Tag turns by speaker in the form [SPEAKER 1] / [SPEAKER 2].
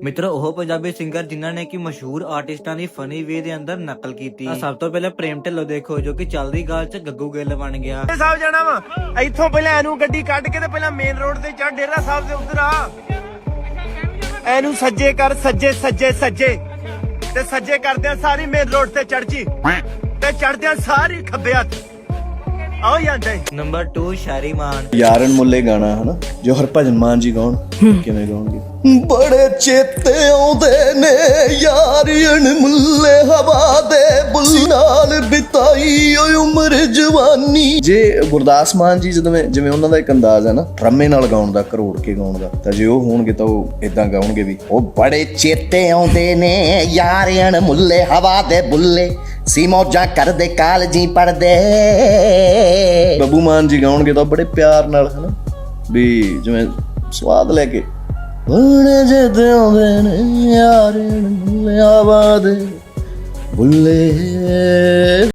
[SPEAKER 1] ਮਿੱਤਰੋ ਉਹ ਪੰਜਾਬੀ ਸਿੰਗਰ ਜਿਨ੍ਹਾਂ ਨੇ ਕਿ ਮਸ਼ਹੂਰ ਆਰਟਿਸਟਾਂ ਦੀ ਫਨੀ ਵੇ ਦੇ ਅੰਦਰ ਨਕਲ ਕੀਤੀ। ਸਭ ਤੋਂ ਪਹਿਲਾਂ ਪ੍ਰੇਮ ਢਿੱਲੋਂ ਦੇਖੋ ਜੋ ਕਿ ਚੱਲਦੀ ਗਾਲ 'ਚ ਗੱਗੂ ਗਿੱਲ ਬਣ ਗਿਆ।
[SPEAKER 2] ਸਾਹਿਬ ਜਾਣਾ ਵਾ ਇੱਥੋਂ ਪਹਿਲਾਂ ਇਹਨੂੰ ਗੱਡੀ ਕੱਢ ਕੇ ਤੇ ਪਹਿਲਾਂ ਮੇਨ ਰੋਡ ਤੇ ਚੜ ਡੇਰਾ ਸਾਹਿਬ ਦੇ ਉੱਧਰ ਆ ਇਹਨੂੰ ਸੱਜੇ ਕਰ ਸੱਜੇ ਸੱਜੇ ਸੱਜੇ ਤੇ ਸੱਜੇ ਕਰਦਿਆਂ ਸਾਰੀ ਮੇਨ ਰੋਡ ਤੇ ਚੜ ਜੀ ਤੇ ਚੜਦਿਆਂ ਸਾਰੀ ਖੱਬੇ ਹੱਥ ਆਓ ਜਾਂਦੇ।
[SPEAKER 1] ਨੰਬਰ 2 ਸ਼ਾਇਰੀ ਮਾਨ।
[SPEAKER 3] ਯਾਰਨ ਮੁੱਲੇ ਗਾਣਾ ਹਨਾ ਜੋ ਹਰਭਜਨ ਮਾਨ ਜੀ ਗਾਉਣ ਕਿਵੇਂ ਗਾਉਣਗੇ। ਬੜੇ ਚੇਤੇ ਆਉਂਦੇ ਨੇ ਯਾਰਨ ਮੁੱਲੇ ਹਵਾ ਦੇ ਬੁੱਲ ਨਾਲ ਬਿਤਾਈ ਓਏ ਉਮਰ ਜਵਾਨੀ। ਜੇ ਗੁਰਦਾਸ ਮਾਨ ਜੀ ਜਿਵੇਂ ਉਹਨਾਂ ਦਾ ਇੱਕ ਅੰਦਾਜ਼ ਹੈ ਨਾ ਡਰਮੇ ਨਾਲ ਗਾਉਣ ਦਾ ਕਰੋੜ ਕੇ ਗਾਉਣ ਦਾ, ਤਾਂ ਜੇ ਉਹ ਹੋਣਗੇ ਤਾਂ ਉਹ ਇਦਾਂ ਗਾਉਣਗੇ ਵੀ ਉਹ ਬੜੇ ਚੇਤੇ ਆਉਂਦੇ ਨੇ ਯਾਰਨ ਮੁੱਲੇ ਹਵਾ ਦੇ ਬੁੱਲੇ ਸੀ ਮੌਜਾਂ ਕਰਦੇ ਕਾਲਜੀ ਪੜਦੇ। ਬੱਬੂ ਮਾਨ ਜੀ ਗਾਉਣਗੇ ਤਾਂ ਬੜੇ ਪਿਆਰ ਨਾਲ ਹਨਾ ਵੀ ਜਿਵੇਂ ਸਵਾਦ ਲੈ ਕੇ ਬੜੇ ਚੇਤੇ ਆਉਂਦੇ ਨੇ ਯਾਰਨ ਮੁੱਲੇ ਹਵਾ ਦੇ ਬੁੱਲੇ।